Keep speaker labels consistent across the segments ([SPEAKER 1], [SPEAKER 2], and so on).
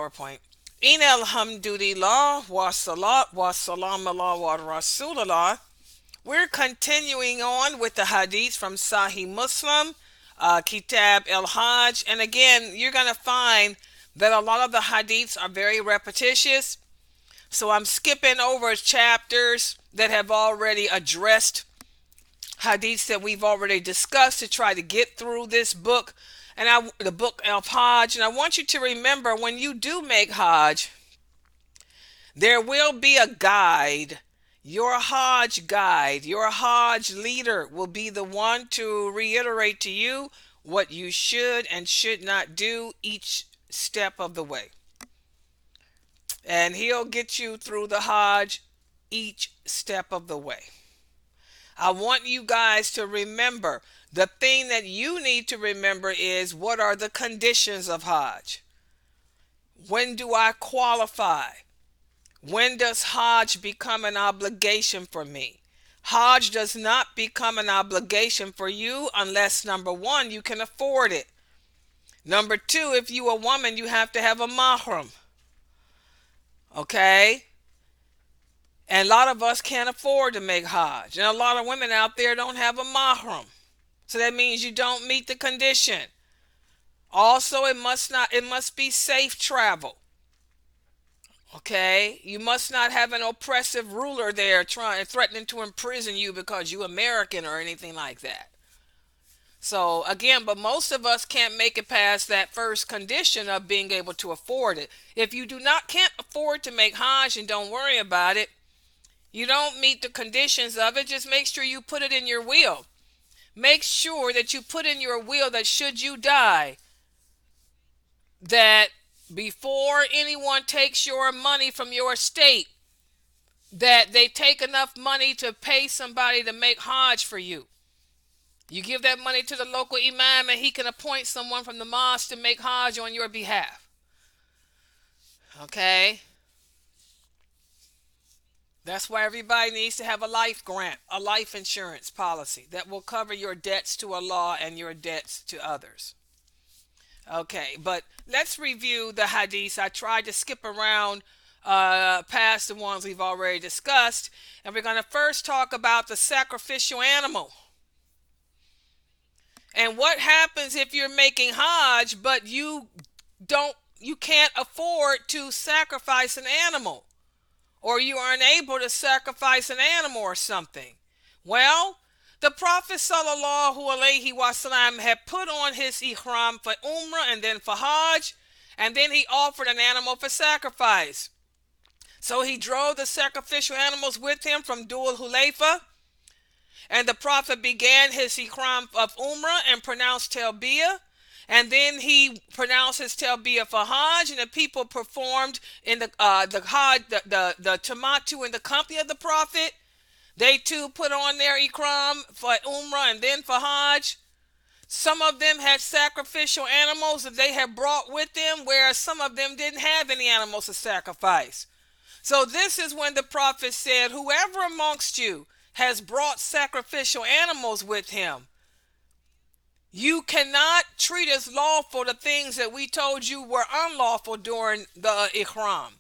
[SPEAKER 1] PowerPoint. In alhamdulillah wa salat wa salam Allah wa rasulullah. We're continuing on with the hadith from Sahih Muslim, Kitab al-Hajj. And again, you're going to find that a lot of the hadiths are very repetitious. So I'm skipping over chapters that have already addressed hadiths that we've already discussed to try to get through this book and the book of Hajj. And I want you to remember, when you do make Hajj, there will be a guide. Your Hajj guide, your Hajj leader will be the one to reiterate to you what you should and should not do each step of the way. And he'll get you through the Hajj each step of the way. I want you guys to remember, the thing that you need to remember is, what are the conditions of Hajj? When do I qualify? When does Hajj become an obligation for me? Hajj does not become an obligation for you unless, number one, you can afford it. Number two, if you're a woman, you have to have a mahram. Okay? And a lot of us can't afford to make Hajj. And a lot of women out there don't have a mahram. So that means you don't meet the condition. Also, it must be safe travel. Okay? You must not have an oppressive ruler there threatening to imprison you because you're American or anything like that. So again, but most of us can't make it past that first condition of being able to afford it. If you can't afford to make Hajj, and don't worry about it, you don't meet the conditions of it, just make sure you put it in your will. Make sure that you put in your will that should you die, that before anyone takes your money from your estate, that they take enough money to pay somebody to make Hajj for you. You give that money to the local imam and he can appoint someone from the mosque to make Hajj on your behalf. Okay? That's why everybody needs to have a life grant, a life insurance policy that will cover your debts to Allah and your debts to others. Okay, but let's review the hadiths. I tried to skip around past the ones we've already discussed. And we're going to first talk about the sacrificial animal. And what happens if you're making Hajj, but you can't afford to sacrifice an animal, or you are unable to sacrifice an animal or something? Well, the Prophet ﷺ had put on his Ihram for Umrah and then for Hajj, and then he offered an animal for sacrifice. So he drove the sacrificial animals with him from Dhu'l-Hulaifa, and the Prophet began his Ihram of Umrah and pronounced Talbiya. And then he pronounced his Talbiya for Hajj, and the people performed in the Hajj, the Tamattu in the company of the Prophet. They too put on their Ihram for Umrah and then for Hajj. Some of them had sacrificial animals that they had brought with them, whereas some of them didn't have any animals to sacrifice. So this is when the Prophet said, whoever amongst you has brought sacrificial animals with him, you cannot treat as lawful the things that we told you were unlawful during the Ihram.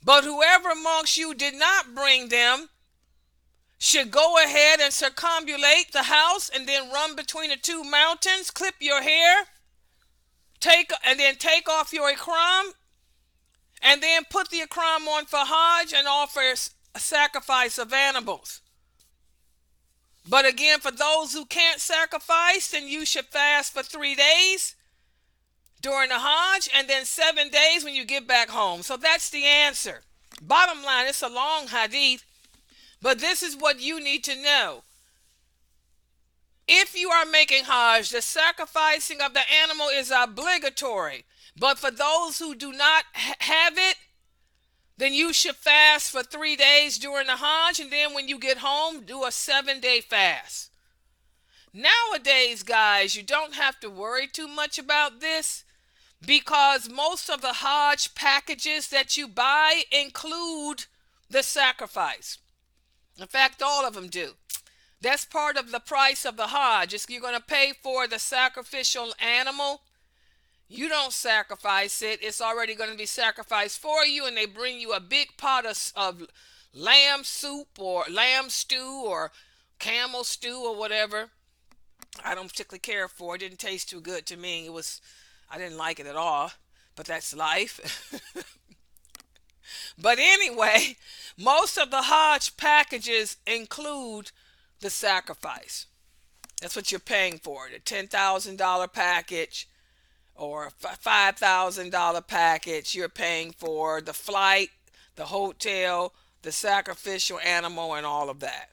[SPEAKER 1] But whoever amongst you did not bring them should go ahead and circumambulate the house and then run between the two mountains, clip your hair, take off your Ihram, and then put the Ihram on for Hajj and offer a sacrifice of animals. But again, for those who can't sacrifice, then you should fast for 3 days during the Hajj, and then 7 days when you get back home. So that's the answer. Bottom line, it's a long hadith, but this is what you need to know. If you are making Hajj, the sacrificing of the animal is obligatory. But for those who do not have it, then you should fast for 3 days during the Hajj, and then when you get home, do a 7-day fast. Nowadays, guys, you don't have to worry too much about this, because most of the Hajj packages that you buy include the sacrifice. In fact, all of them do. That's part of the price of the Hajj. You're going to pay for the sacrificial animal, You don't sacrifice it. It's already going to be sacrificed for you, and they bring you a big pot of lamb soup or lamb stew or camel stew or whatever. I don't particularly care for it. It didn't taste too good to me. I didn't like it at all, but that's life. But anyway, most of the Hajj packages include the sacrifice. That's what you're paying for. The $10,000 package or $5,000 package, you're paying for the flight, the hotel, the sacrificial animal, and all of that.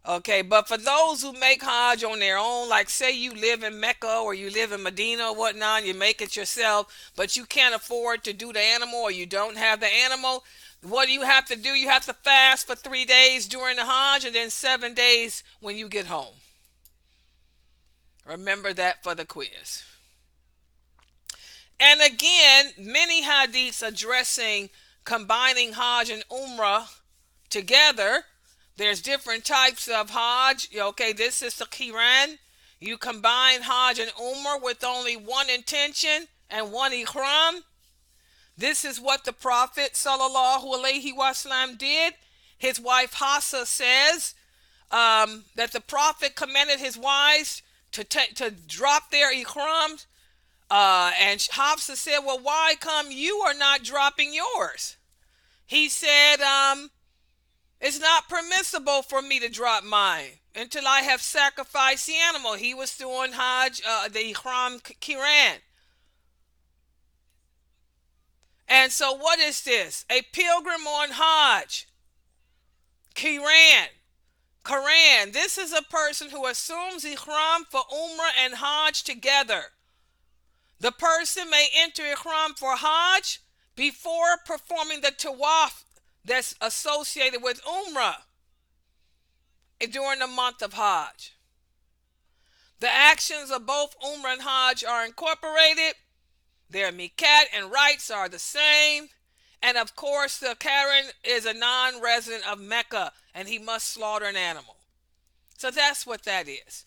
[SPEAKER 1] Okay, but for those who make Hajj on their own, like say you live in Mecca or you live in Medina or whatnot, you make it yourself, but you can't afford to do the animal or you don't have the animal, what do you have to do? You have to fast for 3 days during the Hajj and then 7 days when you get home. Remember that for the quiz. And again, many hadiths addressing combining Hajj and Umrah together. There's different types of Hajj. Okay, this is the Qiran. You combine Hajj and Umrah with only one intention and one Ihram. This is what the Prophet ﷺ did. His wife Hafsa says that the Prophet commanded his wives to drop their Ihrams. And Hafsa said, well, why come you are not dropping yours? He said, it's not permissible for me to drop mine until I have sacrificed the animal. He was doing Hajj, the Ihram Qiran. And so what is this? A pilgrim on Hajj. Qiran. Quran. This is a person who assumes Ihram for Umrah and Hajj together. The person may enter Ihram for Hajj before performing the tawaf that's associated with Umrah during the month of Hajj. The actions of both Umrah and Hajj are incorporated. Their miqat and rites are the same. And of course, the Karen is a non-resident of Mecca and he must slaughter an animal. So that's what that is.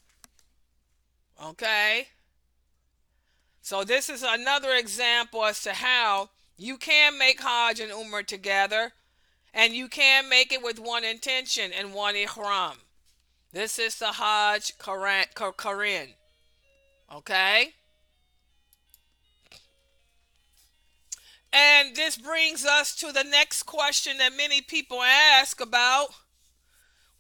[SPEAKER 1] Okay? So this is another example as to how you can make Hajj and Umrah together, and you can make it with one intention and one Ihram. This is the Hajj Quran. Okay? And this brings us to the next question that many people ask about.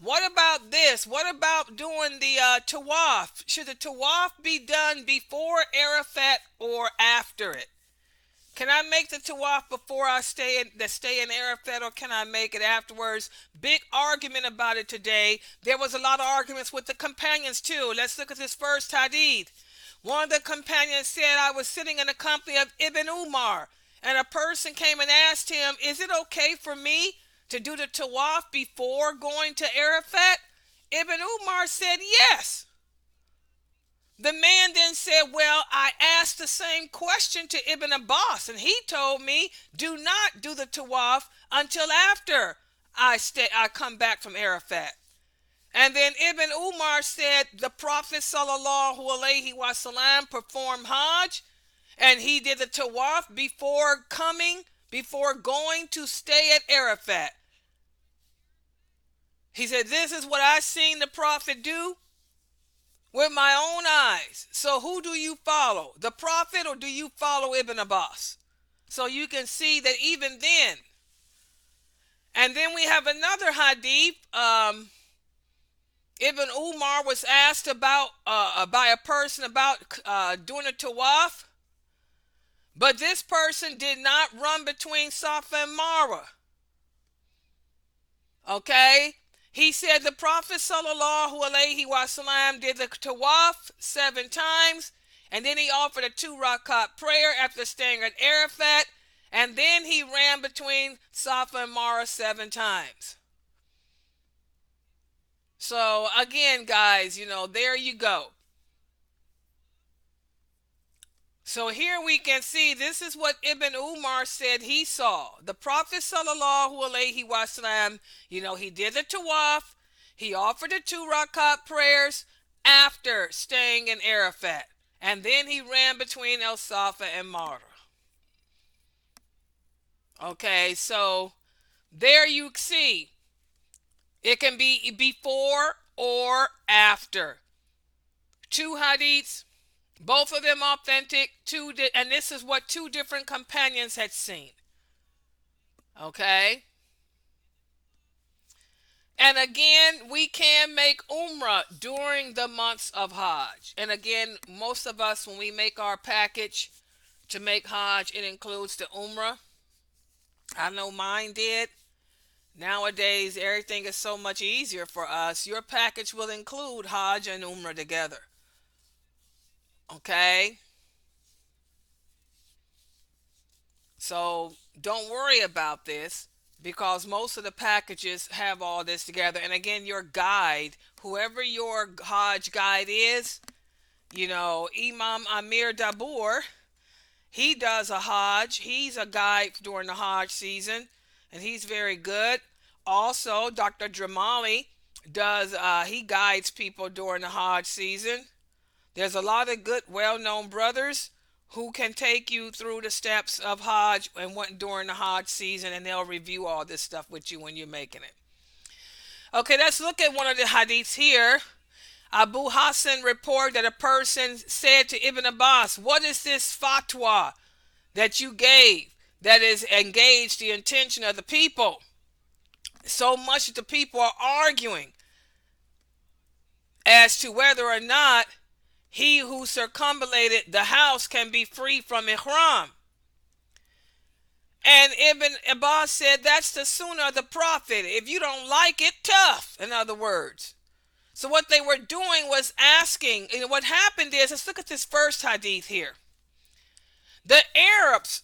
[SPEAKER 1] What about this? What about doing the tawaf? Should the tawaf be done before Arafat or after it? Can I make the tawaf before I stay in Arafat, or can I make it afterwards? Big argument about it today. There was a lot of arguments with the companions too. Let's look at this first hadith. One of the companions said, I was sitting in the company of Ibn Umar, and a person came and asked him, is it okay for me to do the tawaf before going to Arafat? Ibn Umar said yes. The man then said, well, I asked the same question to Ibn Abbas, and he told me, do not do the tawaf until after I come back from Arafat. And then Ibn Umar said, the Prophet ﷺ performed Hajj, and he did the tawaf before going to stay at Arafat. He said, this is what I seen the Prophet do with my own eyes. So who do you follow? The Prophet, or do you follow Ibn Abbas? So you can see that even then. And then we have another hadith. Ibn Umar was asked about by a person about doing a tawaf. But this person did not run between Safa and Marwa. Okay? He said the Prophet ﷺ did the tawaf 7 times, and then he offered a 2 rakat prayer after staying at Arafat, and then he ran between Safa and Marwa 7 times. So again, guys, there you go. So here we can see this is what Ibn Umar said he saw. The Prophet ﷺ, he did the tawaf. He offered the 2 rakat prayers after staying in Arafat. And then he ran between al-Safa and Marwa. Okay, so there you see it can be before or after. Two hadiths, both of them authentic, and this is what two different companions had seen. Okay? And again, we can make Umrah during the months of Hajj. And again, most of us, when we make our package to make Hajj, it includes the Umrah. I know mine did. Nowadays, everything is so much easier for us. Your package will include Hajj and Umrah together. Okay? So don't worry about this because most of the packages have all this together. And again, your guide, whoever your Hajj guide is, Imam Amir Dabur, he does a Hajj. He's a guide during the Hajj season, and he's very good. Also, Dr. Dramali he guides people during the Hajj season. There's a lot of good, well-known brothers who can take you through the steps of Hajj and went during the Hajj season, and they'll review all this stuff with you when you're making it. Okay, let's look at one of the hadiths here. Abu Hassan reported that a person said to Ibn Abbas, "What is this fatwa that you gave that is engaged the intention of the people? So much that the people are arguing as to whether or not he who circumambulated the house can be free from Ihram." And Ibn Abbas said, "That's the sunnah of the Prophet. If you don't like it, tough," in other words. So what they were doing was asking, and what happened is, let's look at this first hadith here. The Arabs,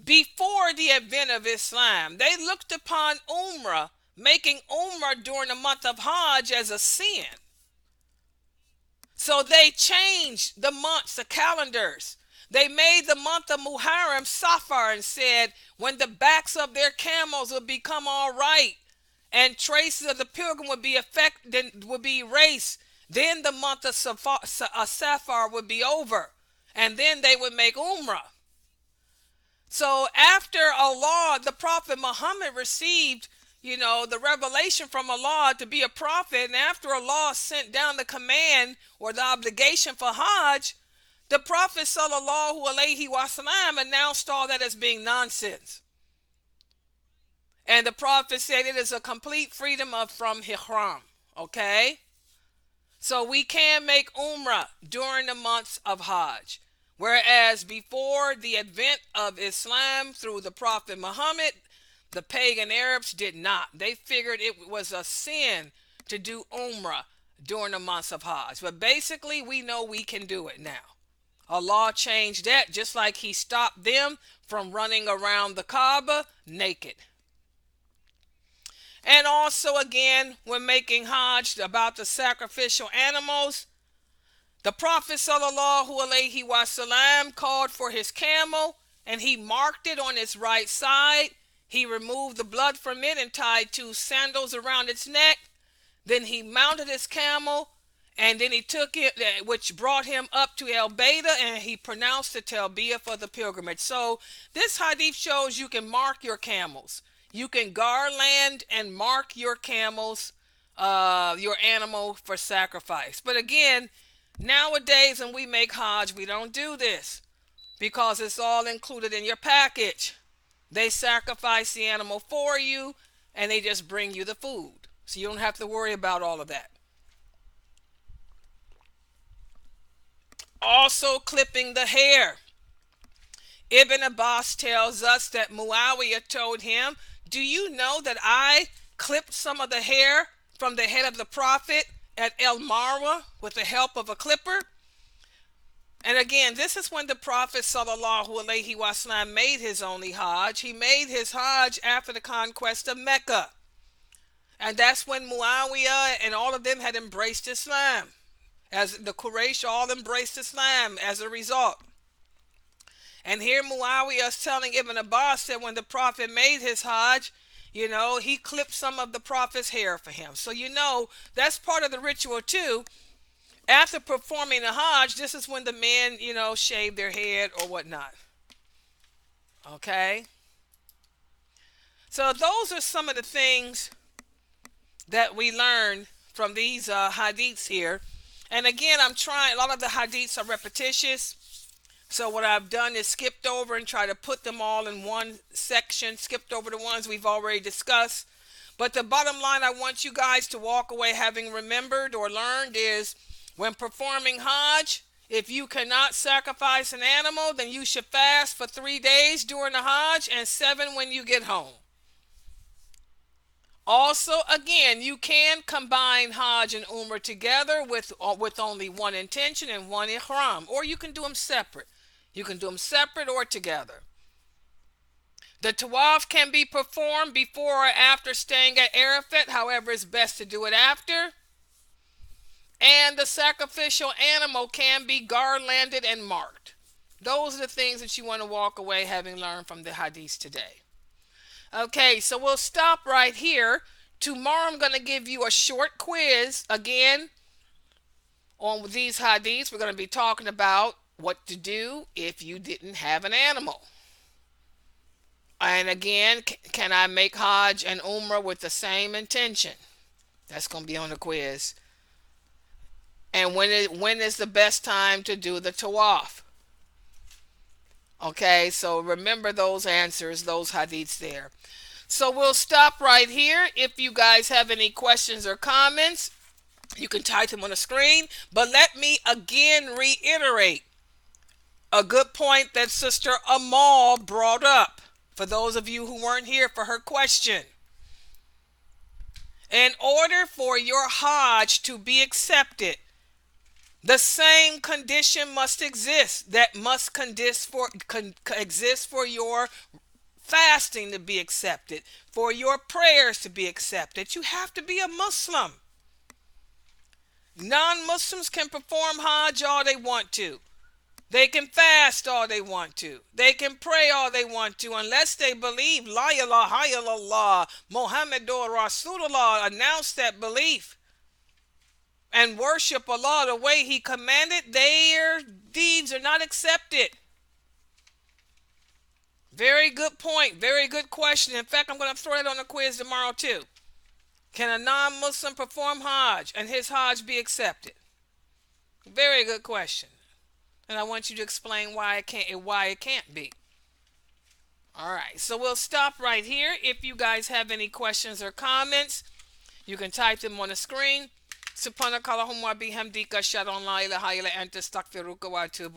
[SPEAKER 1] before the advent of Islam, they looked upon Umrah, making Umrah during the month of Hajj, as a sin. So they changed the months, the calendars. They made the month of Muharram Safar and said when the backs of their camels would become all right and traces of the pilgrim would be erased, then the month of Safar would be over, and then they would make Umrah. So after Allah, the Prophet Muhammad received, the revelation from Allah to be a prophet, and after Allah sent down the command or the obligation for Hajj, the Prophet ﷺ announced all that as being nonsense. And the Prophet said it is a complete freedom from Ihram. Okay? So we can make Umrah during the months of Hajj. Whereas before the advent of Islam through the Prophet Muhammad, the pagan Arabs did not. They figured it was a sin to do Umrah during the months of Hajj. But basically, we know we can do it now. Allah changed that, just like he stopped them from running around the Kaaba naked. And also again, when making Hajj, about the sacrificial animals, the Prophet ﷺ called for his camel, and he marked it on its right side. He removed the blood from it and tied 2 sandals around its neck. Then he mounted his camel, and then he took it, which brought him up to al-Bayda, and he pronounced the Talbiya for the pilgrimage. So this hadith shows you can mark your camels. You can garland and mark your camels, your animal, for sacrifice. But again, nowadays when we make Hajj, we don't do this because it's all included in your package. They sacrifice the animal for you, and they just bring you the food. So you don't have to worry about all of that. Also, clipping the hair. Ibn Abbas tells us that Muawiyah told him, "Do you know that I clipped some of the hair from the head of the Prophet at al-Marwa with the help of a clipper?" And again, this is when the Prophet ﷺ made his only Hajj. He made his Hajj after the conquest of Mecca. And that's when Muawiyah and all of them had embraced Islam. As the Quraysh all embraced Islam as a result. And here Muawiyah is telling Ibn Abbas that when the Prophet made his Hajj, he clipped some of the Prophet's hair for him. So that's part of the ritual too. after performing the Hajj, this is when the men, shave their head or whatnot. Okay? So those are some of the things that we learn from these hadiths here. And again, I'm trying, a lot of the hadiths are repetitious. So what I've done is skipped over and try to put them all in one section, skipped over the ones we've already discussed. But the bottom line I want you guys to walk away having remembered or learned is when performing Hajj, if you cannot sacrifice an animal, then you should fast for 3 days during the Hajj and 7 when you get home. Also, again, you can combine Hajj and Umrah together with only one intention and one Ihram, or you can do them separate. You can do them separate or together. The tawaf can be performed before or after staying at Arafat. However, it's best to do it after. And the sacrificial animal can be garlanded and marked. Those are the things that you want to walk away having learned from the hadiths today. Okay, so we'll stop right here. Tomorrow I'm going to give you a short quiz again on these hadiths. We're going to be talking about what to do if you didn't have an animal. And again, can I make Hajj and Umrah with the same intention? That's going to be on the quiz. And when is the best time to do the tawaf? Okay, so remember those answers, those hadiths there. So we'll stop right here. If you guys have any questions or comments, you can type them on the screen. But let me again reiterate a good point that Sister Amal brought up. For those of you who weren't here for her question. In order for your Hajj to be accepted, the same condition must exist that must exist for your fasting to be accepted, for your prayers to be accepted. You have to be a Muslim. Non-Muslims can perform Hajj all they want to. They can fast all they want to. They can pray all they want to, unless they believe La ilaha illallah, Muhammadur Rasulullah, announce that belief and worship Allah the way He commanded. Their deeds are not accepted. Very good point. Very good question. In fact, I'm going to throw it on the quiz tomorrow too. Can a non-Muslim perform Hajj and his Hajj be accepted? Very good question. And I want you to explain why it can't be. All right, so we'll stop right here. If you guys have any questions or comments, you can type them on the screen. Subhanakallahumma bihamdika ashhadu an la ilaha illa anta astaghfiruka wa atubu